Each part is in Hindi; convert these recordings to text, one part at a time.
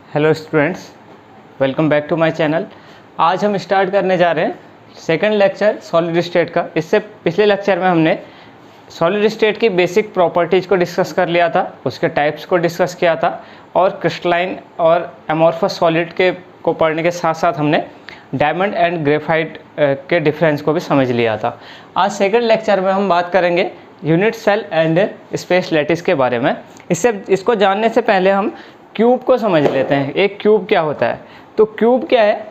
Hello students, welcome back to my channel. आज हम स्टार्ट करने जा रहे हैं सेकंड लेक्चर सॉलिड स्टेट का। इससे पिछले लेक्चर में हमने सॉलिड स्टेट की बेसिक प्रॉपर्टीज़ को डिस्कस कर लिया था, उसके टाइप्स को डिस्कस किया था और क्रिस्टलाइन और एमॉर्फस सॉलिड के को पढ़ने के साथ साथ हमने डायमंड एंड ग्रेफाइट के डिफरेंस को भी समझ लिया था। आज सेकंड लेक्चर में हम बात करेंगे unit cell and space lattice के बारे में। इसको जानने से पहले हम क्यूब को समझ लेते हैं। एक क्यूब क्या होता है? तो क्यूब क्या है,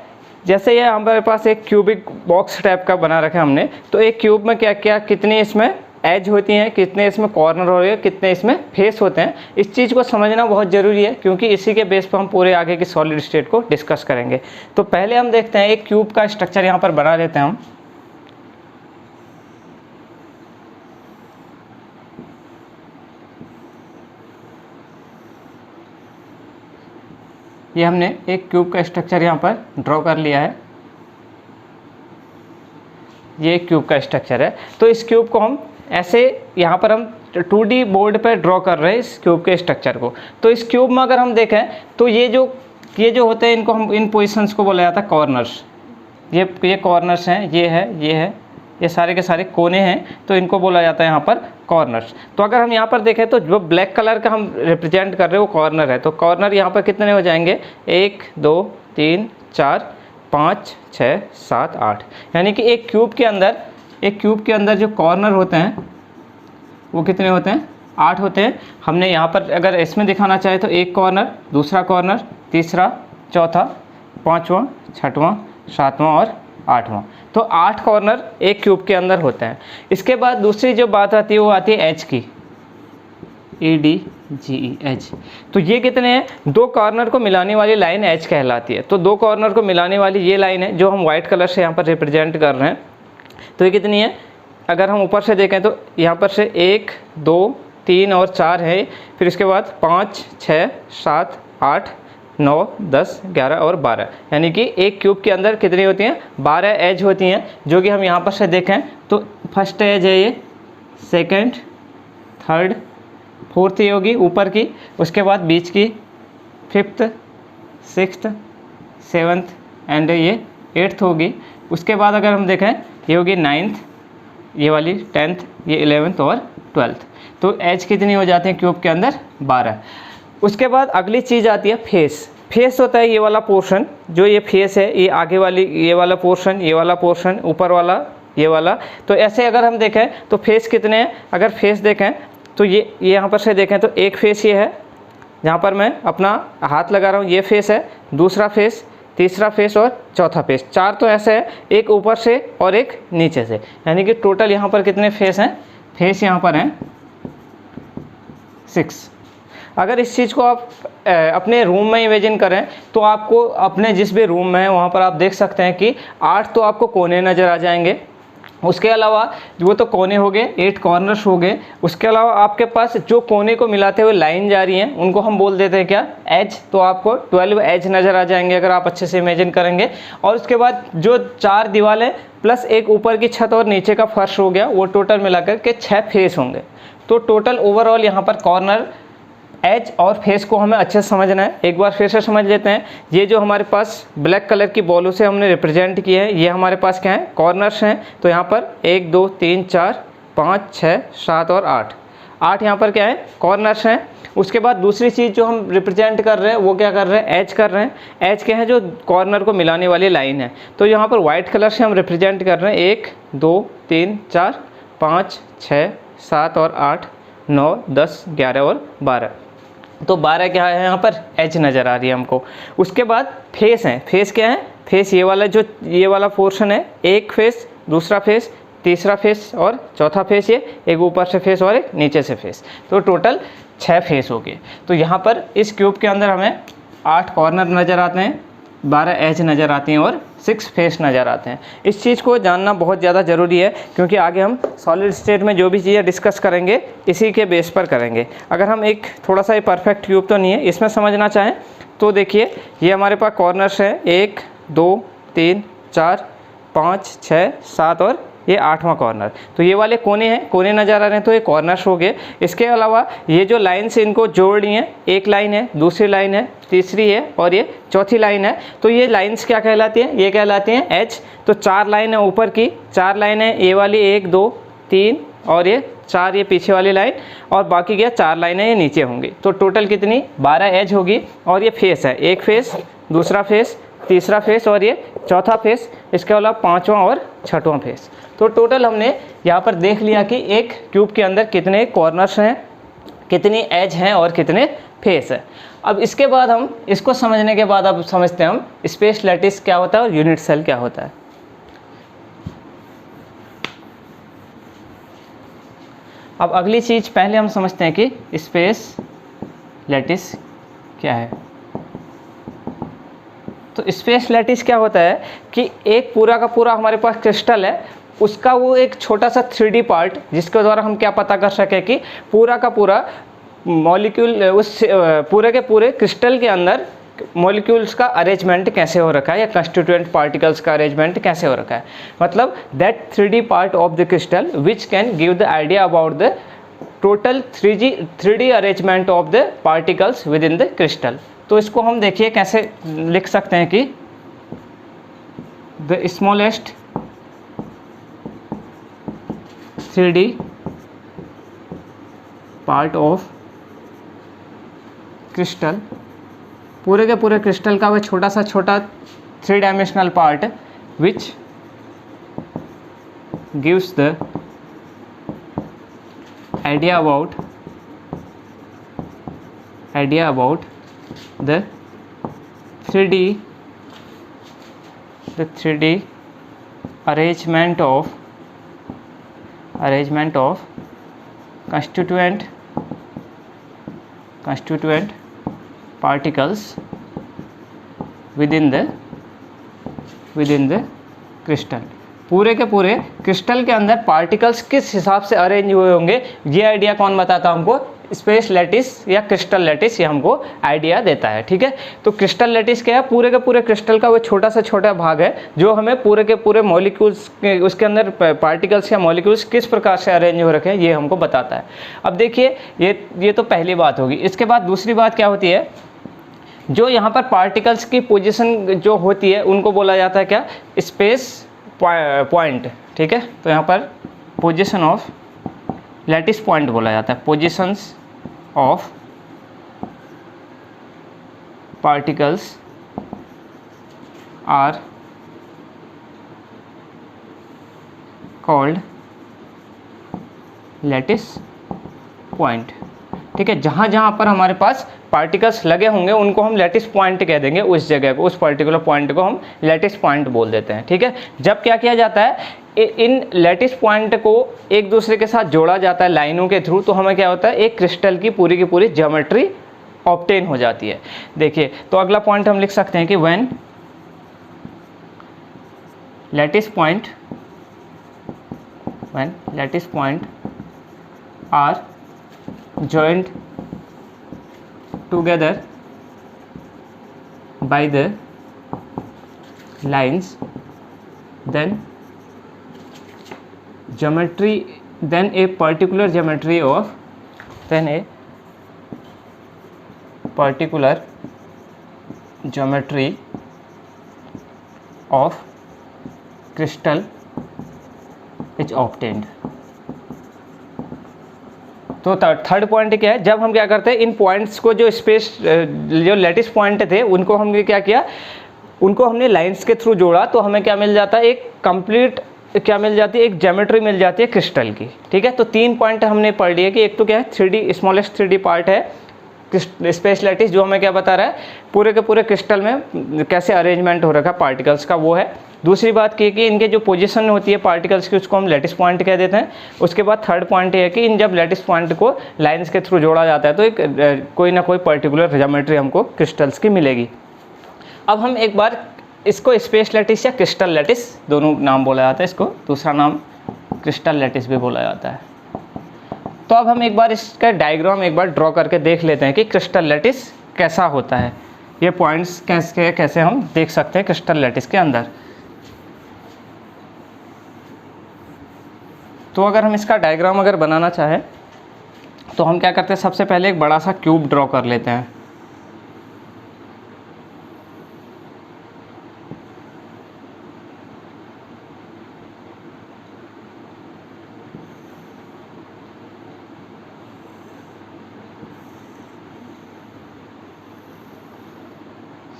जैसे ये हमारे पास एक क्यूबिक बॉक्स टाइप का बना रखा है हमने, तो एक क्यूब में क्या क्या कितनी इसमें एज होती हैं, कितने इसमें कॉर्नर हो रहे हैं, कितने इसमें फेस होते हैं। इस चीज़ को समझना बहुत ज़रूरी है क्योंकि इसी के बेस पर हम पूरे आगे की सॉलिड स्टेट को डिस्कस करेंगे। तो पहले हम देखते हैं एक क्यूब का स्ट्रक्चर यहाँ पर बना लेते हैं हम। ये हमने एक क्यूब का स्ट्रक्चर यहाँ पर ड्रॉ कर लिया है। ये एक क्यूब का स्ट्रक्चर है। तो इस क्यूब को हम ऐसे यहाँ पर हम 2D बोर्ड पर ड्रॉ कर रहे हैं इस क्यूब के स्ट्रक्चर को। तो इस क्यूब में अगर हम देखें तो ये जो होते हैं, इनको हम इन पोजीशंस को बोला जाता है कॉर्नर्स। ये कॉर्नर्स हैं, ये सारे के सारे कोने हैं, तो इनको बोला जाता है यहाँ पर कॉर्नर्स। तो अगर हम यहाँ पर देखें तो जो ब्लैक कलर का हम रिप्रेजेंट कर रहे हैं वो कॉर्नर है। तो कॉर्नर यहाँ पर कितने हो जाएंगे? 1 2 3 4 5 6 7 8। यानी कि एक क्यूब के अंदर जो कॉर्नर होते हैं वो कितने होते हैं? 8 होते हैं। हमने यहाँ पर अगर इसमें दिखाना चाहे तो एक कॉर्नर, दूसरा कॉर्नर, तीसरा, चौथा, पाँचवां, छठवां, सातवां और आठवां। तो 8 कॉर्नर एक क्यूब के अंदर होते हैं। इसके बाद दूसरी जो बात आती है वो आती है एज की, EDGE एज। तो ये कितने हैं? 2 कॉर्नर को मिलाने वाली लाइन एज कहलाती है। तो 2 कॉर्नर को मिलाने वाली ये लाइन है जो हम वाइट कलर से यहाँ पर रिप्रेजेंट कर रहे हैं। तो ये कितनी है? अगर हम ऊपर से देखें तो यहाँ पर से 1 2 3 और 4 है, फिर इसके बाद 5 6 7 8 9 10 11 और 12। यानी कि एक क्यूब के अंदर कितनी होती हैं? 12 एज होती हैं, जो कि हम यहाँ पर से देखें तो फर्स्ट एज है ये, सेकंड, थर्ड, फोर्थ ये होगी ऊपर की, उसके बाद बीच की, फिफ्थ, सिक्स्थ, सेवन्थ एंड ये 8th होगी। उसके बाद अगर हम देखें ये होगी 9th, ये वाली 10th, ये 11th और 12th। तो एज कितनी हो जाती है क्यूब के अंदर? 12। उसके बाद अगली चीज़ आती है फेस। फेस होता है ये वाला पोर्शन, जो ये फेस है, ये आगे वाली ये वाला पोर्शन, ये वाला पोर्शन, ऊपर वाला ये वाला। तो ऐसे अगर हम देखें तो फेस कितने हैं? अगर फेस देखें तो ये यहाँ पर से देखें तो एक फेस ये है, जहाँ पर मैं अपना हाथ लगा रहा हूँ, ये फेस है, दूसरा फेस, तीसरा फेस और चौथा फेस। 4 तो ऐसे है, एक ऊपर से और एक नीचे से। यानी कि टोटल यहाँ पर कितने फेस हैं? फेस यहाँ पर हैं 6। अगर इस चीज़ को आप अपने रूम में इमेजिन करें तो आपको अपने जिस भी रूम में है वहाँ पर आप देख सकते हैं कि 8 तो आपको कोने नज़र आ जाएंगे। उसके अलावा वो तो कोने हो गए, 8 कॉर्नर्स हो गए। उसके अलावा आपके पास जो कोने को मिलाते हुए लाइन जा रही हैं उनको हम बोल देते हैं क्या? एज। तो आपको 12 एज नज़र आ जाएंगे अगर आप अच्छे से इमेजिन करेंगे। और उसके बाद जो 4 दीवारें प्लस एक ऊपर की छत और नीचे का फर्श हो गया, वो टोटल मिलाकर के 6 फेस होंगे। तो टोटल ओवरऑल यहाँ पर कॉर्नर, एज और फेस को हमें अच्छे से समझना है। एक बार फिर से समझ लेते हैं। ये जो हमारे पास ब्लैक कलर की बॉलों से हमने रिप्रेजेंट किए हैं, ये हमारे पास क्या है? कॉर्नर्स हैं। तो यहाँ पर 1 2 3 4 5 6 7 और 8 यहाँ पर क्या है? कॉर्नर्स हैं। उसके बाद दूसरी चीज़ जो हम रिप्रेजेंट कर रहे हैं वो क्या कर रहे हैं? एज कर रहे हैं। एज क्या है? जो कॉर्नर को मिलाने वाली लाइन है। तो यहाँ पर वाइट कलर से हम रिप्रेजेंट कर रहे हैं 1 2 3 4 5 6 7 और 8 9 10 11 और 12। तो 12 क्या है? यहाँ पर एज नज़र आ रही है हमको। उसके बाद फेस हैं। फेस क्या है? फेस ये वाला पोर्शन है, एक फेस, दूसरा फेस, तीसरा फेस और चौथा फेस, ये एक ऊपर से फेस और एक नीचे से फेस। तो टोटल 6 फेस हो गए। तो यहाँ पर इस क्यूब के अंदर हमें 8 कॉर्नर नज़र आते हैं, 12 एज नज़र आती हैं और 6 फेस नज़र आते हैं। इस चीज़ को जानना बहुत ज़्यादा ज़रूरी है क्योंकि आगे हम सॉलिड स्टेट में जो भी चीज़ें डिस्कस करेंगे इसी के बेस पर करेंगे। अगर हम एक थोड़ा सा परफेक्ट क्यूब तो नहीं है, इसमें समझना चाहें तो देखिए ये हमारे पास कॉर्नर्स हैं 1 2 3 4 5 6 7 और ये 8वां कॉर्नर। तो ये वाले कोने हैं, कोने नज़र आ रहे हैं, तो ये कॉर्नर्स हो गए। इसके अलावा ये जो लाइन्स इनको जोड़ रही हैं, एक लाइन है, दूसरी लाइन है, तीसरी है और ये चौथी लाइन है। तो ये लाइन्स क्या कहलाती हैं? ये कहलाती हैं एज। तो 4 लाइन है ऊपर की, 4 लाइन है, ये वाली 1 2 3 और ये 4 ये पीछे वाली लाइन, और बाकी क्या 4 लाइनें ये नीचे होंगी। तो टोटल कितनी 12 एज होगी। और ये फेस है, एक फेस, दूसरा फेस, तीसरा फेस और ये चौथा फेस, इसके अलावा 5वां और 6वां फेस। तो टोटल हमने यहाँ पर देख लिया कि एक क्यूब के अंदर कितने कॉर्नर्स हैं, कितनी एज हैं और कितने फेस है। अब इसके बाद हम इसको समझने के बाद अब समझते हैं हम स्पेस लैटिस क्या होता है और यूनिट सेल क्या होता है। अब अगली चीज़ पहले हम समझते हैं कि स्पेस लैटिस क्या है। तो स्पेस लैटिस क्या होता है कि एक पूरा का पूरा हमारे पास क्रिस्टल है, उसका वो एक छोटा सा 3D पार्ट, जिसके द्वारा हम क्या पता कर सकें कि पूरा का पूरा मॉलिक्यूल, उस पूरे के पूरे क्रिस्टल के अंदर मॉलिक्यूल्स का अरेंजमेंट कैसे हो रखा है या कंस्टिट्यूएंट पार्टिकल्स का अरेंजमेंट कैसे हो रखा है। मतलब that 3D part of the crystal which can give the idea about the total 3D arrangement of the particles with in the crystal. तो इसको हम देखिए कैसे लिख सकते हैं कि the smallest 3D part of crystal, पूरे के पूरे क्रिस्टल का वह छोटा सा छोटा 3 dimensional part which gives the idea about the 3D arrangement of constituent particles within the crystal। पूरे के पूरे क्रिस्टल के अंदर पार्टिकल्स किस हिसाब से अरेंज हुए होंगे, ये आइडिया कौन बताता है हमको? स्पेस लैटिस या क्रिस्टल लैटिस, ये हमको आइडिया देता है। ठीक है, तो क्रिस्टल लैटिस क्या है? पूरे के पूरे क्रिस्टल का वो छोटा सा छोटा भाग है जो हमें पूरे के पूरे मॉलिक्यूल्स उसके अंदर पार्टिकल्स या मॉलिक्यूल्स किस प्रकार से अरेंज हो रखे हैं ये हमको बताता है। अब देखिए ये तो पहली बात होगी। इसके बाद दूसरी बात क्या होती है, जो यहाँ पर पार्टिकल्स की पोजीशन जो होती है उनको बोला जाता है क्या? Space point. ठीक है, तो यहाँ पर पोजीशन ऑफ लैटिस पॉइंट बोला जाता है। Positions of particles are called lattice point. ठीक है, जहाँ जहाँ पर हमारे पास पार्टिकल्स लगे होंगे उनको हम लैटिस पॉइंट कह देंगे, उस जगह को, उस पर्टिकुलर पॉइंट को हम लैटिस पॉइंट बोल देते हैं। ठीक है, जब क्या किया जाता है, इन लैटिस पॉइंट को एक दूसरे के साथ जोड़ा जाता है लाइनों के थ्रू, तो हमें क्या होता है, एक क्रिस्टल की पूरी ज्योमेट्री ऑब्टेन हो जाती है। देखिए, तो अगला पॉइंट हम लिख सकते हैं कि when lattice point are joined together by the lines, then a particular geometry of crystal is obtained। तो थर्ड पॉइंट क्या है, जब हम क्या करते हैं, इन पॉइंट्स को जो जो लैटिस पॉइंट थे उनको हमने क्या किया, उनको हमने लाइंस के थ्रू जोड़ा, तो हमें क्या मिल जाता है, एक कंप्लीट क्या मिल जाती है, एक ज्योमेट्री मिल जाती है क्रिस्टल की। ठीक है, तो 3 पॉइंट हमने पढ़ लिए कि एक तो क्या है, 3D स्मॉलेस्ट 3D पार्ट है स्पेस लैटिस, जो हमें क्या बता रहा है, पूरे के पूरे क्रिस्टल में कैसे अरेंजमेंट हो रखा है पार्टिकल्स का, वो है। दूसरी बात की कि इनके जो पोजीशन होती है पार्टिकल्स की, उसको हम लैटिस पॉइंट कह देते हैं। उसके बाद थर्ड पॉइंट ये है कि इन जब लैटिस पॉइंट को लाइंस के थ्रू जोड़ा जाता है तो एक कोई ना कोई पर्टिकुलर ज्योमेट्री हमको क्रिस्टल्स की मिलेगी। अब हम एक बार इसको स्पेस लैटिस या क्रिस्टल लैटिस दोनों नाम बोला जाता है, इसको दूसरा नाम क्रिस्टल लैटिस भी बोला जाता है। तो अब हम एक बार इसका डायग्राम एक बार ड्रॉ करके देख लेते हैं कि क्रिस्टल लैटिस कैसा होता है। ये पॉइंट्स कैसे हम देख सकते हैं क्रिस्टल लैटिस के अंदर। तो अगर हम इसका डायग्राम अगर बनाना चाहें तो हम क्या करते हैं, सबसे पहले एक बड़ा सा क्यूब ड्रॉ कर लेते हैं।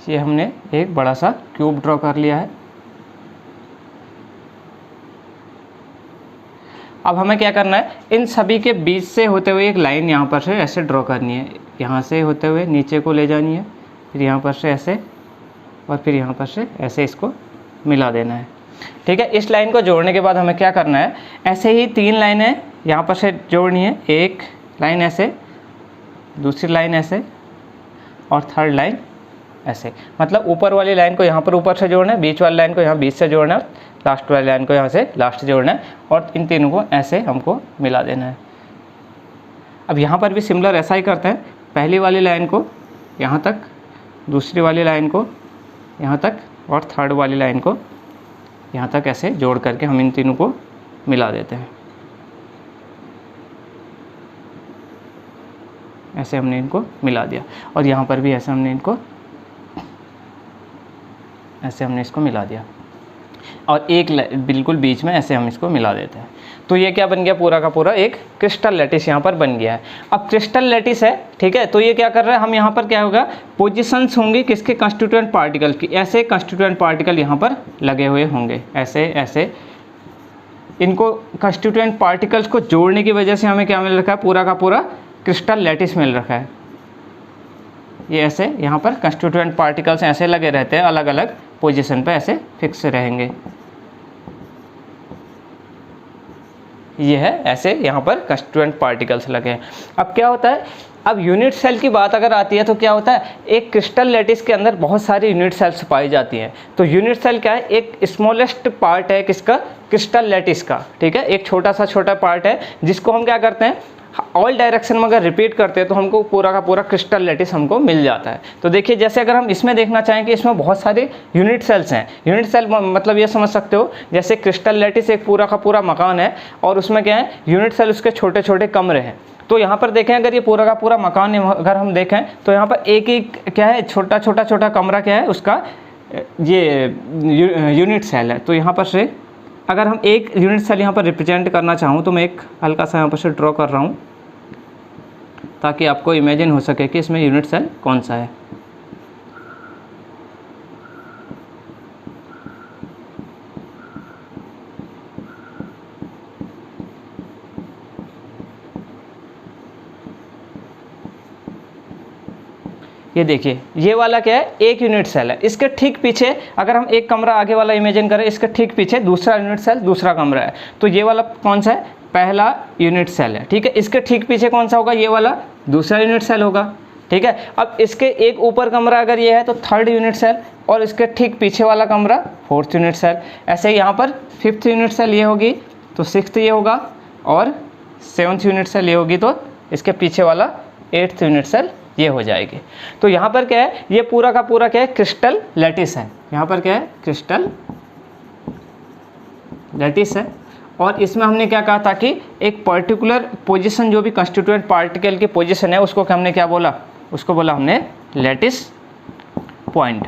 ये हमने एक बड़ा सा क्यूब ड्रॉ कर लिया है। अब हमें क्या करना है, इन सभी के बीच से होते हुए एक लाइन यहाँ पर से ऐसे ड्रॉ करनी है, यहाँ से होते हुए नीचे को ले जानी है, फिर यहाँ पर से ऐसे और फिर यहाँ पर से ऐसे इसको मिला देना है। ठीक है, इस लाइन को जोड़ने के बाद हमें क्या करना है, ऐसे ही 3 लाइनें यहाँ पर से जोड़नी है, एक लाइन ऐसे, दूसरी लाइन ऐसे और थर्ड लाइन ऐसे। मतलब ऊपर वाली लाइन को यहाँ पर ऊपर से जोड़ना है, बीच वाली लाइन को यहाँ बीच से जोड़ना है, लास्ट वाली लाइन को यहाँ से लास्ट से जोड़ना है और इन तीनों को ऐसे हमको मिला देना है। अब यहाँ पर भी सिमिलर ऐसा ही करते हैं, पहली वाली लाइन को यहाँ तक, दूसरी वाली लाइन को यहाँ तक और थर्ड वाली लाइन को यहाँ तक ऐसे जोड़ करके हम इन तीनों को मिला देते हैं। ऐसे हमने इनको मिला दिया और यहाँ पर भी ऐसे हमने इनको इसको मिला दिया और एक बिल्कुल बीच में ऐसे हम इसको मिला देते हैं। तो ये क्या बन गया, पूरा का पूरा एक क्रिस्टल लैटिस यहाँ पर बन गया है। अब क्रिस्टल लैटिस है, ठीक है, तो ये क्या कर रहा है, हम यहाँ पर क्या होगा, पोजीशंस होंगी किसके, कंस्टिट्यूएंट पार्टिकल की। ऐसे कंस्टिट्यूएंट पार्टिकल यहाँ पर लगे हुए होंगे, ऐसे ऐसे। इनको कंस्टिट्यूएंट पार्टिकल्स को जोड़ने की वजह से हमें क्या मिल रखा है, पूरा का पूरा क्रिस्टल लैटिस मिल रखा है। ये ऐसे यहाँ पर कंस्टिट्यूएंट पार्टिकल्स ऐसे लगे रहते हैं, अलग अलग पोजीशन पे ऐसे फिक्स रहेंगे। ये है ऐसे यहाँ पर कंस्टिट्यूएंट पार्टिकल्स लगे हैं। अब क्या होता है, अब यूनिट सेल की बात अगर आती है तो क्या होता है, एक क्रिस्टल लैटिस के अंदर बहुत सारी यूनिट सेल्स पाई जाती हैं। तो यूनिट सेल क्या है, एक स्मॉलेस्ट पार्ट है किसका, क्रिस्टल लैटिस का। ठीक है, एक छोटा पार्ट है जिसको हम क्या करते हैं, ऑल डायरेक्शन में अगर रिपीट करते हैं तो हमको पूरा का पूरा क्रिस्टल लैटिस हमको मिल जाता है। तो देखिए, जैसे अगर हम इसमें देखना चाहें कि इसमें बहुत सारे यूनिट सेल्स हैं। यूनिट सेल मतलब ये समझ सकते हो, जैसे क्रिस्टल लैटिस एक पूरा का पूरा मकान है और उसमें क्या है, यूनिट सेल उसके छोटे छोटे कमरे हैं। तो यहाँ पर देखें, अगर ये पूरा का पूरा मकान अगर हम देखें तो यहाँ पर एक एक क्या है, छोटा कमरा क्या है उसका, ये यूनिट सेल है। तो यहाँ पर से अगर हम एक यूनिट सेल यहाँ पर रिप्रेजेंट करना चाहूँ तो मैं एक हल्का सा यहाँ पर से ड्रॉ कर रहा हूँ ताकि आपको इमेजिन हो सके कि इसमें यूनिट सेल कौन सा है। ये देखिए, ये वाला क्या है, एक यूनिट सेल है। इसके ठीक पीछे अगर हम एक कमरा आगे वाला इमेजिन करें, इसके ठीक पीछे दूसरा यूनिट सेल, दूसरा कमरा है। तो ये वाला कौन सा है, पहला यूनिट सेल है। ठीक है, इसके ठीक पीछे कौन सा होगा, ये वाला दूसरा यूनिट सेल होगा। ठीक है, अब इसके एक ऊपर कमरा अगर ये है तो थर्ड यूनिट सेल और इसके ठीक पीछे वाला कमरा फोर्थ यूनिट सेल। ऐसे यहाँ पर फिफ्थ यूनिट सेल ये होगी तो सिक्स्थ ये होगा और सेवन्थ यूनिट सेल ये होगी तो इसके पीछे वाला एट्थ यूनिट सेल ये हो जाएगी। तो यहाँ पर क्या है, ये पूरा का पूरा क्या है, क्रिस्टल लैटिस है। यहाँ पर क्या है, क्रिस्टल लैटिस है और इसमें हमने क्या कहा था कि एक पर्टिकुलर पोजीशन, जो भी कंस्टिट्यूएंट पार्टिकल की पोजीशन है उसको हमने क्या बोला, उसको बोला हमने लैटिस पॉइंट।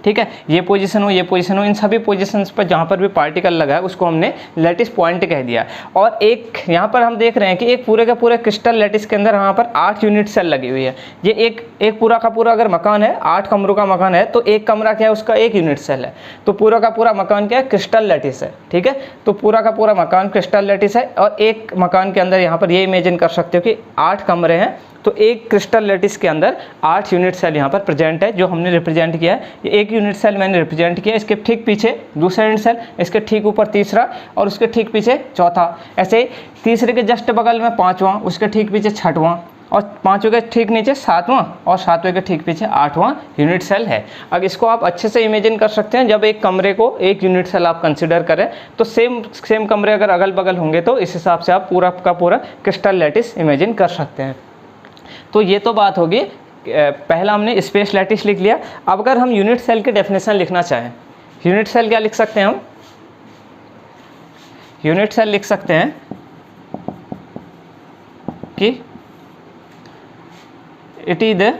ठीक है, ये पोजीशन हो, ये पोजीशन हो, इन सभी पोजीशंस पर जहाँ पर भी पार्टिकल लगा है उसको हमने लैटिस पॉइंट कह दिया। और एक यहाँ पर हम देख रहे हैं कि एक पूरे का पूरे क्रिस्टल लैटिस के अंदर यहाँ पर 8 यूनिट सेल लगी हुई है। ये एक पूरा का पूरा अगर मकान है, 8 कमरों का मकान है, तो एक कमरा क्या है, उसका एक यूनिट सेल है। तो पूरा का पूरा मकान क्या है, क्रिस्टल लैटिस है। ठीक है, तो पूरा का पूरा मकान क्रिस्टल लैटिस है और एक मकान के अंदर यहाँ पर ये इमेजिन कर सकते हो कि 8 कमरे हैं, तो एक क्रिस्टल लैटिस के अंदर 8 यूनिट सेल यहाँ पर प्रेजेंट है, जो हमने रिप्रेजेंट किया है। ये एक यूनिट सेल मैंने रिप्रेजेंट किया, इसके ठीक पीछे दूसरा यूनिट सेल, इसके ठीक ऊपर तीसरा और उसके ठीक पीछे चौथा। ऐसे तीसरे के जस्ट बगल में 5वां, उसके ठीक पीछे 6वां और 5वें के ठीक नीचे 7वां और 7वें के ठीक पीछे 8वां यूनिट सेल है। अब इसको आप अच्छे से इमेजिन कर सकते हैं, जब एक कमरे को एक यूनिट सेल आप कंसिडर करें तो सेम कमरे अगर अगल बगल होंगे तो इस हिसाब से आप पूरा का पूरा क्रिस्टल लैटिस इमेजिन कर सकते हैं। तो ये तो बात होगी, पहला हमने स्पेस लैटिस लिख लिया। अब अगर हम यूनिट सेल की डेफिनेशन लिखना चाहें, यूनिट सेल क्या लिख सकते हैं हम, यूनिट सेल लिख सकते हैं कि it is the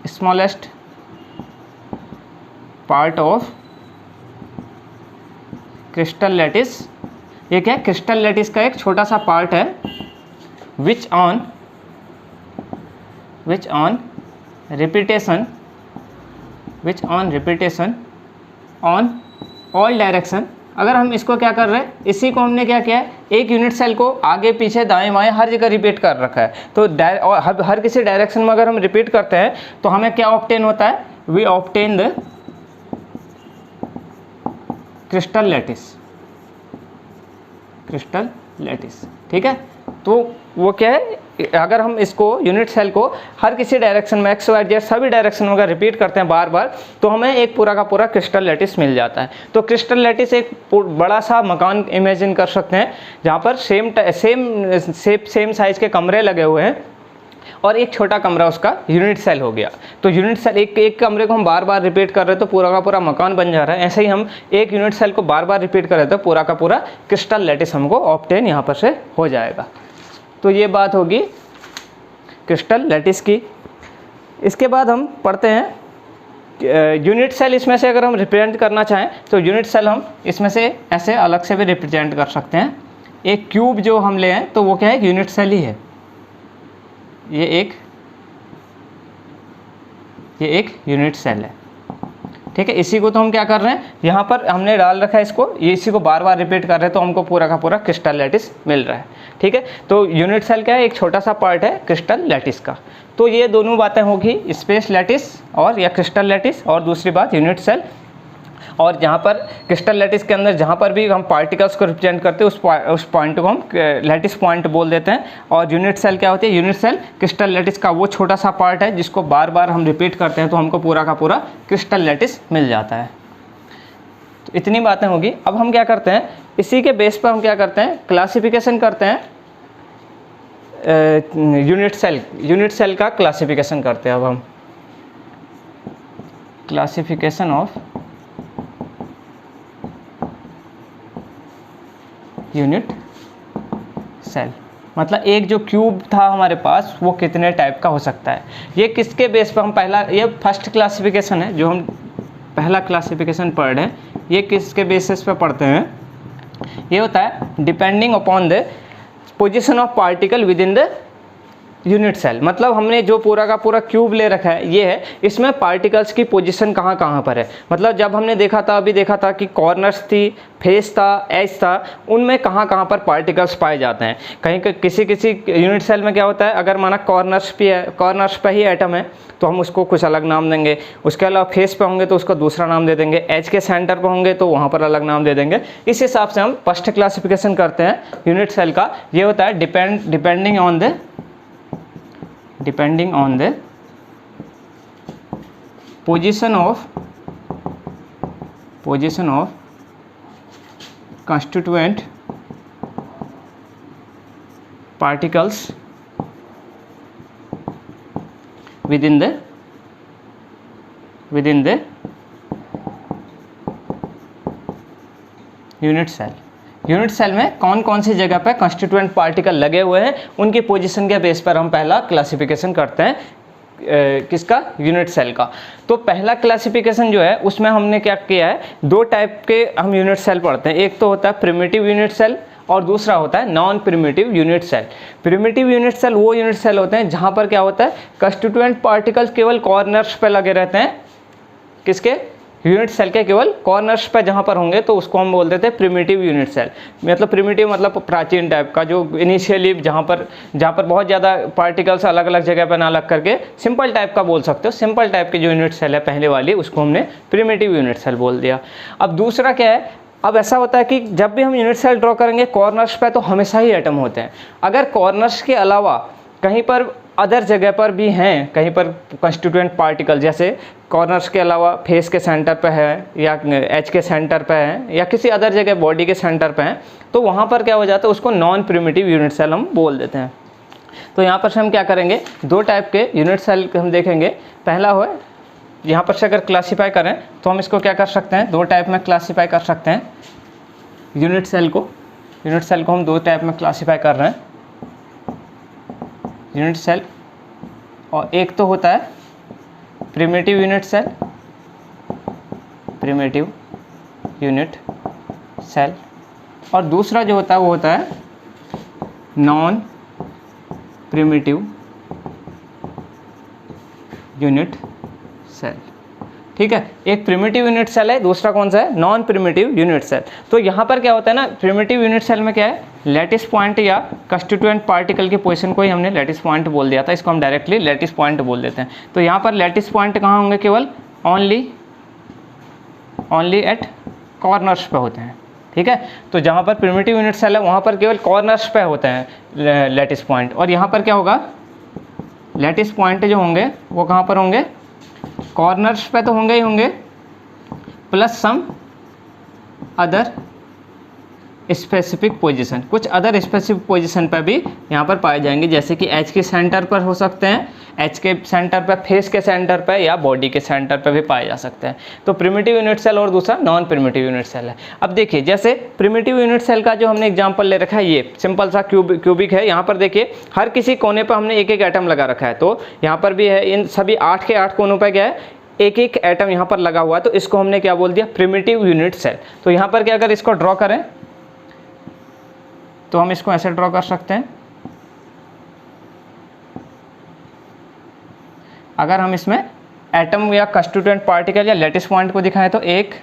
smallest part of crystal lattice. ये क्या है? क्रिस्टल लैटिस का एक छोटा सा पार्ट है which on repetition on all direction. अगर हम इसको क्या कर रहे हैं, इसी को हमने क्या किया है, एक यूनिट सेल को आगे पीछे दाएं बाएं हर जगह रिपीट कर रखा है। तो हर किसी डायरेक्शन में अगर हम रिपीट करते हैं तो हमें क्या ऑब्टेन होता है, we obtain the crystal lattice. ठीक है, तो वो क्या है, अगर हम इसको यूनिट सेल को हर किसी डायरेक्शन में एक्स वाई जेड सभी डायरेक्शन में अगर रिपीट करते हैं बार बार, तो हमें एक पूरा का पूरा क्रिस्टल लैटिस मिल जाता है। तो क्रिस्टल लैटिस एक बड़ा सा मकान इमेजिन कर सकते हैं जहाँ पर सेम साइज के कमरे लगे हुए हैं और एक छोटा कमरा उसका यूनिट सेल हो गया। तो यूनिट सेल एक कमरे को हम बार बार रिपीट कर रहे हैं तो पूरा का पूरा मकान बन जा रहा है। ऐसे ही हम एक यूनिट सेल को बार बार रिपीट कर रहे तो पूरा का पूरा क्रिस्टल लैटिस हमको ऑब्टेन यहाँ पर से हो जाएगा। तो ये बात होगी क्रिस्टल लैटिस की। इसके बाद हम पढ़ते हैं यूनिट सेल। इसमें से अगर हम रिप्रेजेंट करना चाहें तो यूनिट सेल हम इसमें से ऐसे अलग से भी रिप्रेजेंट कर सकते हैं। एक क्यूब जो हम ले हैं तो वो क्या है, यूनिट सेल ही है। ये एक यूनिट सेल है। ठीक है, इसी को तो हम क्या कर रहे हैं, यहाँ पर हमने डाल रखा है इसको, ये इसी को बार बार रिपीट कर रहे हैं तो हमको पूरा का पूरा क्रिस्टल लैटिस मिल रहा है। ठीक है, तो यूनिट सेल क्या है, एक छोटा सा पार्ट है क्रिस्टल लैटिस का। तो ये दोनों बातें होगी, स्पेस लैटिस और या क्रिस्टल लैटिस, और दूसरी बात यूनिट सेल। और जहाँ पर क्रिस्टल लैटिस के अंदर जहाँ पर भी हम पार्टिकल्स को रिप्रेजेंट करते हैं उस पॉइंट को हम लैटिस पॉइंट बोल देते हैं। और यूनिट सेल क्या होती है, यूनिट सेल क्रिस्टल लैटिस का वो छोटा सा पार्ट है जिसको बार बार हम रिपीट करते हैं तो हमको पूरा का पूरा क्रिस्टल लैटिस मिल जाता है। तो इतनी बातें होगी। अब हम क्या करते हैं, इसी के बेस पर हम क्या करते हैं, क्लासिफिकेशन करते हैं। यूनिट सेल का क्लासिफिकेशन करते हैं। अब हम क्लासिफिकेशन ऑफ यूनिट सेल, मतलब एक जो क्यूब था हमारे पास वो कितने टाइप का हो सकता है। ये किसके बेस पर हम ये फर्स्ट क्लासिफिकेशन है जो हम पहला क्लासिफिकेशन पढ़ रहे हैं, ये किसके बेसिस पे पढ़ते हैं, ये होता है depending upon the position of particle within the unit cell. मतलब हमने जो पूरा का पूरा क्यूब ले रखा है ये है, इसमें पार्टिकल्स की पोजीशन कहाँ कहाँ पर है। मतलब जब हमने अभी देखा था कि कॉर्नर्स थी, फेस था, एज था, उनमें कहाँ कहाँ पर पार्टिकल्स पाए जाते हैं। कहीं किसी यूनिट सेल में क्या होता है, अगर माना कॉर्नर्स पे ही एटम है तो हम उसको कुछ अलग नाम देंगे। उसके अलावा फेस पे होंगे तो उसको दूसरा नाम दे देंगे, एज के सेंटर पर होंगे तो वहाँ पर अलग नाम दे देंगे। इस हिसाब से हम फर्स्ट क्लासिफिकेशन करते हैं यूनिट सेल का। ये होता है depending on the position of constituent particles within the unit cell. Unit cell में कौन कौन सी जगह पर कंस्टिट्यूएंट पार्टिकल लगे हुए हैं उनकी पोजीशन के बेस पर हम पहला क्लासिफिकेशन करते हैं किसका, यूनिट सेल का। तो पहला क्लासिफिकेशन जो है उसमें हमने क्या किया है, दो टाइप के हम यूनिट सेल पढ़ते हैं। एक तो होता है प्रिमिटिव यूनिट सेल और दूसरा होता है non primitive unit cell. Primitive unit cell वो यूनिट सेल होते हैं जहाँ पर क्या होता है, कंस्टिट्यूएंट पार्टिकल्स केवल कॉर्नर्स पे लगे रहते हैं। किसके, यूनिट सेल के केवल कॉर्नर्स पे जहाँ पर होंगे तो उसको हम बोल देते हैं प्रिमिटिव यूनिट सेल। मतलब प्रिमिटिव मतलब प्राचीन टाइप का, जो इनिशियली जहाँ पर बहुत ज़्यादा पार्टिकल्स अलग अलग जगह पर ना लग करके सिंपल टाइप का बोल सकते हो। सिंपल टाइप की जो यूनिट सेल है पहले वाली, उसको हमने प्रिमिटिव यूनिट सेल बोल दिया। अब दूसरा क्या है, अब ऐसा होता है कि जब भी हम यूनिट सेल ड्रॉ करेंगे कॉर्नर्स पे तो हमेशा ही एटम होते हैं। अगर कॉर्नर्स के अलावा कहीं पर अदर जगह पर भी हैं, कहीं पर कंस्टिट्यूएंट पार्टिकल, जैसे कॉर्नर्स के अलावा फेस के सेंटर पे है या एज के सेंटर पे है या किसी अदर जगह बॉडी के सेंटर पे है, तो वहाँ पर क्या हो जाता है, उसको नॉन प्रिमिटिव यूनिट सेल हम बोल देते हैं। तो यहाँ पर से हम क्या करेंगे, दो टाइप के यूनिट सेल हम देखेंगे। पहला हो, यहाँ पर से अगर क्लासीफाई करें तो हम इसको क्या कर सकते हैं, दो टाइप में क्लासीफाई कर सकते हैं यूनिट सेल को। यूनिट सेल को हम दो टाइप में क्लासीफाई कर रहे हैं, यूनिट सेल, और एक तो होता है primitive unit cell, primitive unit cell, और दूसरा जो होता है वो होता है नॉन प्रिमिटिव यूनिट सेल। ठीक है, एक प्रिमिटिव यूनिट सेल है, दूसरा कौन सा है, नॉन प्रिमिटिव यूनिट सेल। तो यहाँ पर क्या होता है ना, प्रिमिटिव यूनिट सेल में क्या है, लैटिस पॉइंट या कंस्टिट्यूएंट पार्टिकल की पोजीशन को ही हमने लैटिस पॉइंट बोल दिया था, इसको हम डायरेक्टली लैटिस पॉइंट बोल देते हैं। तो यहाँ पर लैटिस पॉइंट कहाँ होंगे, केवल ओनली एट कॉर्नर्स पे होते हैं। ठीक है, तो जहाँ पर प्रिमिटिव यूनिट सेल है वहाँ पर केवल कॉर्नर्स पे होते हैं लैटिस पॉइंट, और यहाँ पर क्या होगा, लैटिस पॉइंट जो होंगे वो कहाँ पर होंगे, कॉर्नर्स पे तो होंगे ही होंगे, plus some other specific position, कुछ अदर स्पेसिफिक पोजीशन पर भी यहाँ पर पाए जाएंगे, जैसे कि एच के सेंटर पर हो सकते हैं, एच के सेंटर पर, फेस के सेंटर पर, या बॉडी के सेंटर पर भी पाए जा सकते हैं। तो प्रिमिटिव यूनिट सेल और दूसरा नॉन प्रिमिटिव यूनिट सेल है। अब देखिए, जैसे प्रिमिटिव यूनिट सेल का जो हमने एग्जांपल ले रखा है, ये सिंपल सा क्यूबिक है। यहाँ पर देखिए हर किसी कोने पर हमने एक एक एटम लगा रखा है, तो यहाँ पर भी है, इन सभी 8 के 8 कोनों पर क्या है, एक एक एटम यहाँ पर लगा हुआ है, तो इसको हमने क्या बोल दिया, प्रिमिटिव यूनिट सेल। तो यहाँ पर क्या, अगर इसको ड्रॉ करें तो हम इसको ऐसे ड्रॉ कर सकते हैं। अगर हम इसमें एटम या कंस्टिट्यूएंट पार्टिकल या लैटिस पॉइंट को दिखाएं तो 1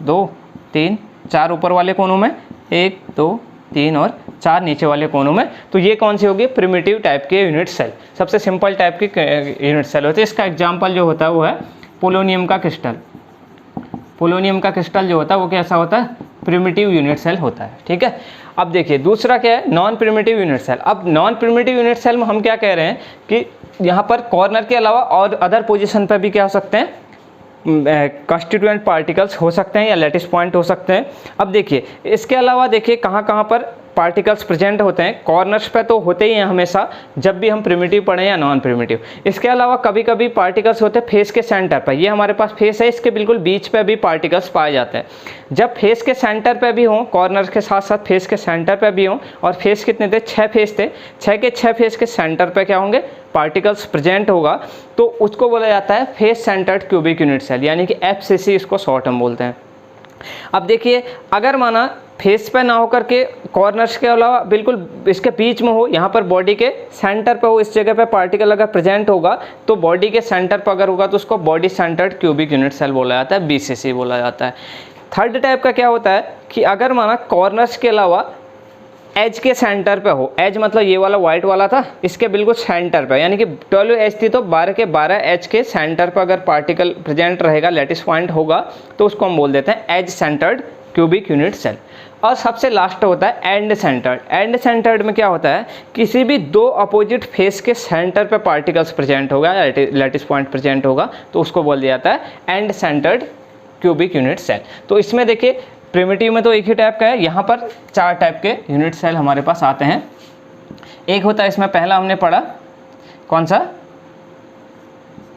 2 3 4 ऊपर वाले कोनों में, 1 2 3 और 4 नीचे वाले कोनों में, तो ये कौन सी होगी, प्रिमिटिव टाइप के यूनिट सेल, सबसे सिंपल टाइप की यूनिट सेल होती है। इसका एग्जाम्पल जो होता है वो है पोलोनियम का क्रिस्टल। पोलोनियम का क्रिस्टल जो होता है वो कैसा होता है, प्रिमिटिव यूनिट सेल होता है। ठीक है, अब देखिए दूसरा क्या है, नॉन प्रिमिटिव यूनिट सेल। अब नॉन प्रिमिटिव यूनिट सेल में हम क्या कह रहे हैं कि यहाँ पर कॉर्नर के अलावा और अदर पोजीशन पर भी क्या हो सकते हैं, कंस्टिट्यूएंट पार्टिकल्स हो सकते हैं या लैटिस पॉइंट हो सकते हैं। अब देखिए इसके अलावा देखिए कहाँ कहाँ पर पार्टिकल्स प्रेजेंट होते हैं, कॉर्नर्स पे तो होते ही हैं हमेशा, जब भी हम प्रिमिटिव पढ़ें या नॉन प्रिमिटिव। इसके अलावा कभी कभी पार्टिकल्स होते हैं फेस के सेंटर पर, ये हमारे पास फेस है, इसके बिल्कुल बीच पे भी पार्टिकल्स पाए जाते हैं। जब फेस के सेंटर पे भी हों, कॉर्नर के साथ साथ फेस के सेंटर पे भी हों, और फेस कितने थे, 6 फेस थे, 6 के 6 फेस के सेंटर पे क्या होंगे, पार्टिकल्स प्रेजेंट होगा, तो उसको बोला जाता है face centred cubic unit cell, यानी कि एफसीसी इसको शॉर्ट हम बोलते हैं। अब देखिए अगर माना फेस पे ना होकर के कॉर्नर्स के अलावा बिल्कुल इसके बीच में हो, यहाँ पर बॉडी के सेंटर पे हो, इस जगह पे पार्टिकल अगर प्रेजेंट होगा तो बॉडी के सेंटर पर अगर होगा तो उसको body centred cubic unit cell बोला जाता है, बीसीसी बोला जाता है। थर्ड टाइप का क्या होता है कि अगर माना कॉर्नर्स के अलावा एज के सेंटर पे हो, एज मतलब ये वाला वाइट वाला था, इसके बिल्कुल सेंटर पे, यानी कि 12 एज थी तो 12 के 12 एज के सेंटर पर अगर पार्टिकल प्रेजेंट रहेगा, लैटिस पॉइंट होगा, तो उसको हम बोल देते हैं edge centred cubic unit cell. और सबसे लास्ट होता है एंड सेंटर्ड। एंड सेंटर्ड में क्या होता है, किसी भी दो अपोजिट फेस के सेंटर पे पार्टिकल्स प्रेजेंट होगा या लैटिस पॉइंट प्रेजेंट होगा, तो उसको बोल दिया जाता है end centred cubic unit cell. तो इसमें देखिए प्रिमिटिव में तो एक ही टाइप का है, यहाँ पर 4 टाइप के यूनिट सेल हमारे पास आते हैं। एक होता है, इसमें पहला हमने पढ़ा कौन सा,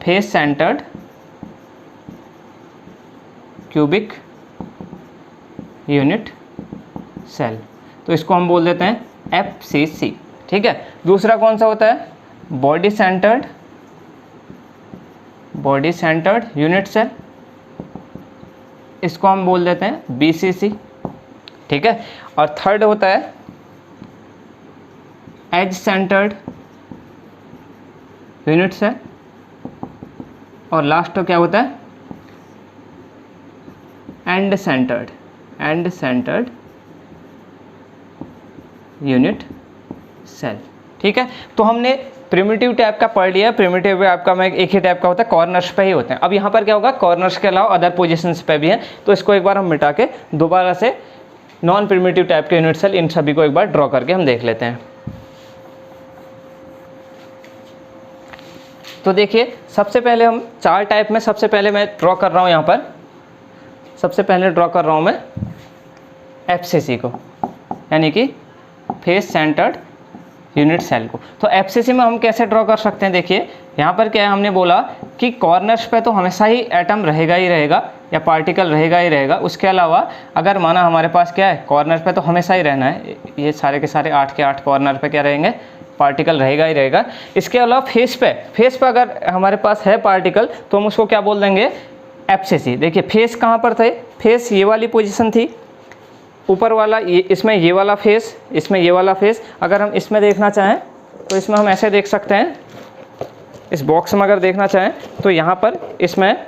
face centred cubic unit cell, तो इसको हम बोल देते हैं एफसीसी। ठीक है, दूसरा कौन सा होता है, बॉडी सेंटर्ड यूनिट सेल, इसको हम बोल देते हैं बीसीसी। ठीक है, और थर्ड होता है एज सेंटर्ड यूनिट सेल, और लास्ट क्या होता है, एंड सेंटर्ड यूनिट सेल। ठीक है, तो हमने प्रिमिटिव टाइप का पढ़ लिया। प्रिमिटिव टाइप का में एक ही टाइप का होता है, कॉर्नर्स पे ही होते हैं। अब यहाँ पर क्या होगा, कॉर्नर्स के अलावा अदर पोजीशंस पे भी हैं, तो इसको एक बार हम मिटा के दोबारा से नॉन प्रिमिटिव टाइप के यूनिट सेल इन सभी को एक बार ड्रॉ करके हम देख लेते हैं। तो देखिए सबसे पहले हम 4 टाइप में, सबसे पहले मैं ड्रॉ कर रहा हूँ, यहाँ पर सबसे पहले ड्रॉ कर रहा हूँ मैं एफसीसी को, यानी कि फेस सेंटर्ड यूनिट सेल को। तो एफसीसी में हम कैसे ड्रॉ कर सकते हैं, देखिए यहाँ पर क्या है, हमने बोला कि कॉर्नर्स पे तो हमेशा ही एटम रहेगा ही रहेगा, या पार्टिकल रहेगा ही रहेगा। उसके अलावा अगर माना हमारे पास क्या है, कॉर्नर पे तो हमेशा ही रहना है, ये सारे के सारे 8 के 8 कॉर्नर पे क्या रहेंगे, पार्टिकल रहेगा ही रहेगा। इसके अलावा फेस पे अगर हमारे पास है पार्टिकल तो हम उसको क्या बोल देंगे, एब्सेसी। देखिए फेस कहाँ पर थे, फेस ये वाली पोजीशन थी, ऊपर वाला ये, इसमें ये वाला फेस, इसमें ये वाला फेस। अगर हम इसमें देखना चाहें तो इसमें हम ऐसे देख सकते हैं, इस बॉक्स में अगर देखना चाहें तो यहाँ पर इसमें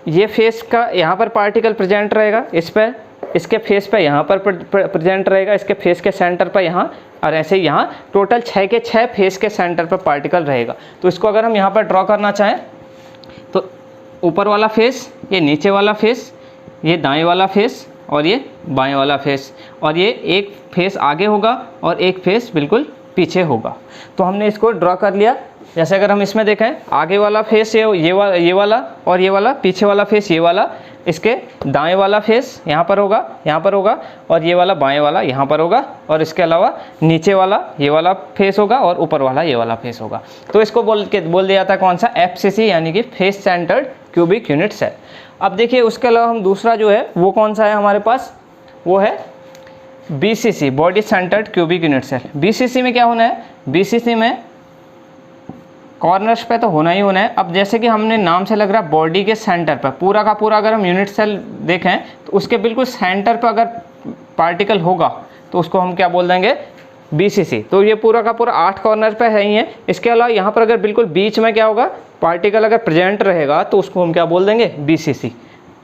ये फेस का यहाँ पर पार्टिकल प्रेजेंट रहेगा, इस पर, इसके फेस पे यहाँ पर प्रेजेंट रहेगा, इसके फेस के सेंटर पर यहाँ, और ऐसे ही यहाँ टोटल 6 के 6 फेस के सेंटर पर पार्टिकल रहेगा। तो इसको अगर हम यहाँ पर ड्रॉ करना चाहें तो ऊपर वाला फेस, ये नीचे वाला फेस, ये दाएं वाला फेस और ये बाएं वाला फेस, और ये एक फेस आगे होगा और एक फेस बिल्कुल पीछे होगा। तो हमने इसको ड्रॉ कर लिया। जैसे अगर हम इसमें देखें, आगे वाला फेस ये वाला और ये वाला, पीछे वाला फेस ये वाला, इसके दाएं वाला फेस यहाँ पर होगा और ये वाला बाएं वाला यहाँ पर होगा, और इसके अलावा नीचे वाला ये वाला फेस होगा और ऊपर वाला ये वाला फेस होगा। तो इसको बोल दिया जाता है कौन सा, एफसीसी, यानी कि face centred cubic unit cell. अब देखिए उसके अलावा हम दूसरा जो है वो कौन सा है हमारे पास, वो है BCC, body centred cubic unit cell. BCC में क्या होना है, बीसीसी में कॉर्नर्स पे तो होना ही होना है। अब जैसे कि हमने नाम से लग रहा है बॉडी के सेंटर पर, पूरा का पूरा अगर हम यूनिट सेल देखें तो उसके बिल्कुल सेंटर पर अगर पार्टिकल होगा तो उसको हम क्या बोल देंगे, बीसीसी। तो ये पूरा का पूरा 8 कॉर्नर पे है ही है। इसके अलावा यहाँ पर अगर बिल्कुल बीच में क्या होगा, पार्टिकल अगर प्रेजेंट रहेगा तो उसको हम क्या बोल देंगे, बीसीसी।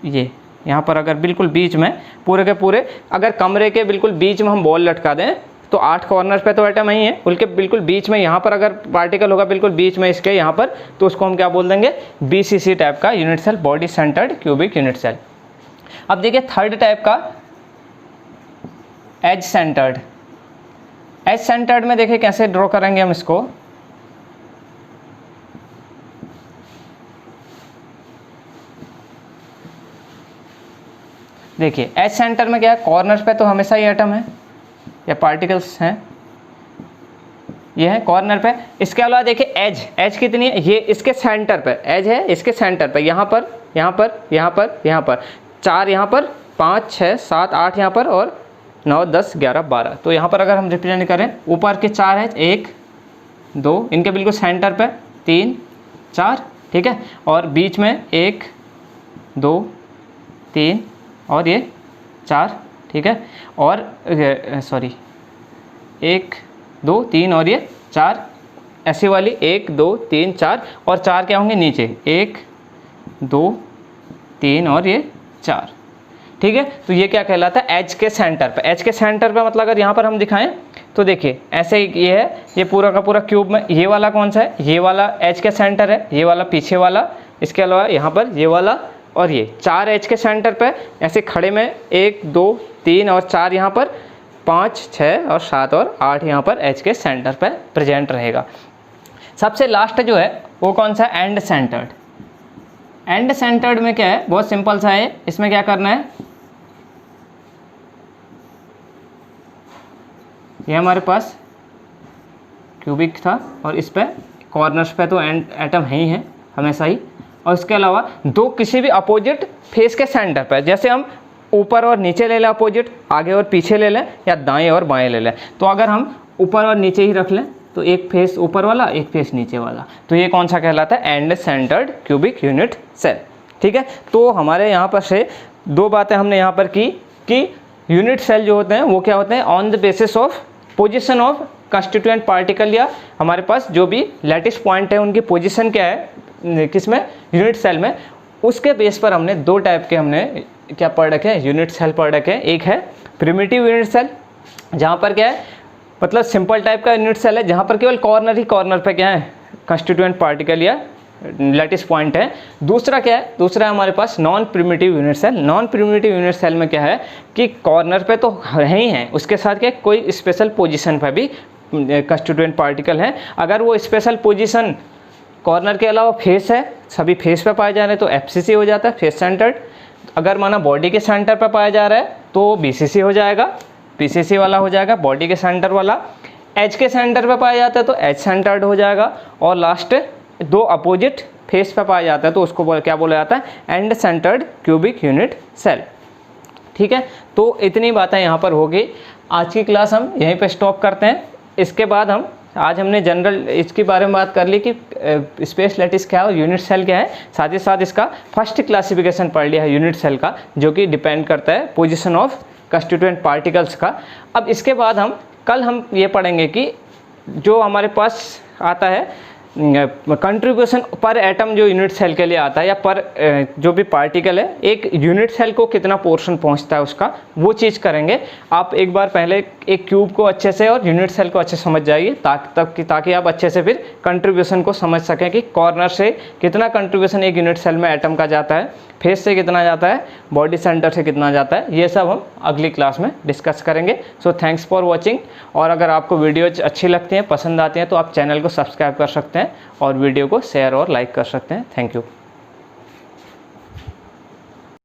ये यहाँ पर अगर बिल्कुल बीच में पूरे के पूरे, अगर कमरे के बिल्कुल बीच में हम बॉल लटका दें तो 8 कॉर्नर पे तो एटम ही है, उनके बिल्कुल बीच में यहाँ पर अगर पार्टिकल होगा बिल्कुल बीच में इसके यहाँ पर, तो उसको हम क्या बोल देंगे, बीसीसी टाइप का unit cell, body centred cubic unit cell. अब देखिए थर्ड टाइप का एज सेंटर्ड। एज सेंटर्ड में देखिए कैसे ड्रॉ करेंगे हम इसको। देखिए एज सेंटर में क्या है, कॉर्नर पे तो हमेशा ही एटम है या पार्टिकल्स हैं, ये है कॉर्नर पे। इसके अलावा देखिए एज कितनी है, ये इसके सेंटर पे एज है, इसके सेंटर पे यहाँ पर 4 यहाँ पर, 5 6 7 8 यहाँ पर, और 9 10 11 12। तो यहाँ पर अगर हम रिप्रेजेंट करें, ऊपर के 4 है, 1 2, इनके बिल्कुल सेंटर पे 3 4, ठीक है, और बीच में 1 2 3 और ये 4, ठीक है, और सॉरी 1 2 3 और ये 4, ऐसी वाली 1 2 3 4, और 4 क्या होंगे नीचे, 1 2 3 और ये 4, ठीक है। तो ये क्या कहलाता है, एज के सेंटर पे। एज के सेंटर पे मतलब अगर यहाँ पर हम दिखाएं तो देखिए ऐसे ये है, ये पूरा का पूरा क्यूब में ये वाला कौन सा है, ये वाला एज के सेंटर है, ये वाला पीछे वाला, इसके अलावा यहाँ पर ये वाला, और ये 4 एज के सेंटर पे ऐसे खड़े में 1 2 3 और 4 यहाँ पर, 5 6 और 7 और 8 यहाँ पर एज के सेंटर पे प्रेजेंट रहेगा। सबसे लास्ट जो है वो कौन सा, एंड सेंटर्ड। एंड सेंटर्ड में क्या है, बहुत सिंपल सा है। इसमें क्या करना है, ये हमारे पास क्यूबिक था और इस पे कॉर्नर्स पे तो एटम है ही है हमेशा ही, और इसके अलावा दो किसी भी अपोजिट फेस के सेंटर पर, जैसे हम ऊपर और नीचे ले लें अपोजिट, आगे और पीछे ले लें, या दाएं और बाएं ले लें। तो अगर हम ऊपर और नीचे ही रख लें तो एक फेस यूनिट वाला, एक फेस नीचे वाला, तो ये कौन सा कहलाता है, end centred cubic unit cell, ठीक है। तो हमारे यहाँ पर से 2 बातें हमने यहाँ पर की कि यूनिट सेल जो होते हैं वो क्या होते हैं, on the basis of position of constituent particle, या हमारे पास जो भी लैटिस पॉइंट है उनकी पोजीशन क्या है किसमें, यूनिट सेल में, उसके बेस पर हमने 2 टाइप के हमने क्या पढ़ रखे हैं, यूनिट सेल पढ़ रखे हैं। एक है प्रिमिटिव यूनिट सेल, जहाँ पर क्या है, मतलब सिंपल टाइप का यूनिट सेल है जहाँ पर केवल कॉर्नर पे क्या है, कंस्टिट्यूएंट पार्टिकल या लैटिस पॉइंट है। दूसरा क्या है, दूसरा है हमारे पास non primitive unit cell. Non primitive unit cell में क्या है कि कॉर्नर पे तो है ही है, उसके साथ क्या कोई स्पेशल पोजीशन पर भी कंस्टिट्यूएंट पार्टिकल हैं। अगर वो स्पेशल पोजीशन कॉर्नर के अलावा फेस है, सभी फेस पे पाए जा रहे हैं तो एफसीसी हो जाता है, फेस सेंटर्ड। अगर माना बॉडी के सेंटर पर पाया जा रहा है तो बीसीसी हो जाएगा, पीसीसी वाला हो जाएगा, बॉडी के सेंटर वाला। एज के सेंटर पे पाया जाता है तो एज सेंटर्ड हो जाएगा। और लास्ट 2 अपोजिट फेस पे पाया जाता है तो उसको क्या बोला जाता है, end centred cubic unit cell. ठीक है, तो इतनी बातें यहाँ पर होगी। आज की क्लास हम यहीं पे स्टॉप करते हैं। इसके बाद आज हमने जनरल इसके बारे में बात कर ली कि स्पेस लैटिस क्या है और यूनिट सेल क्या है, साथ ही साथ इसका फर्स्ट क्लासिफिकेशन पढ़ लिया है यूनिट सेल का, जो कि डिपेंड करता है पोजीशन ऑफ कंस्टिट्यूएंट पार्टिकल्स का। अब इसके बाद कल हम ये पढ़ेंगे कि जो हमारे पास आता है कंट्रीब्यूशन पर एटम जो यूनिट सेल के लिए आता है, या पर जो भी पार्टिकल है एक यूनिट सेल को कितना पोर्शन पहुंचता है उसका, वो चीज़ करेंगे। आप एक बार पहले एक क्यूब को अच्छे से और यूनिट सेल को अच्छे से समझ जाइए, ताकि आप अच्छे से फिर कंट्रीब्यूशन को समझ सकें कि कॉर्नर से कितना कंट्रीब्यूशन एक यूनिट सेल में एटम का जाता है, फेस से कितना जाता है, बॉडी सेंटर से कितना जाता है। ये सब हम अगली क्लास में डिस्कस करेंगे। So thanks for watching. और अगर आपको वीडियो अच्छी लगती हैं, पसंद आती हैं, तो आप चैनल को सब्सक्राइब कर सकते हैं और वीडियो को शेयर और लाइक कर सकते हैं। Thank you.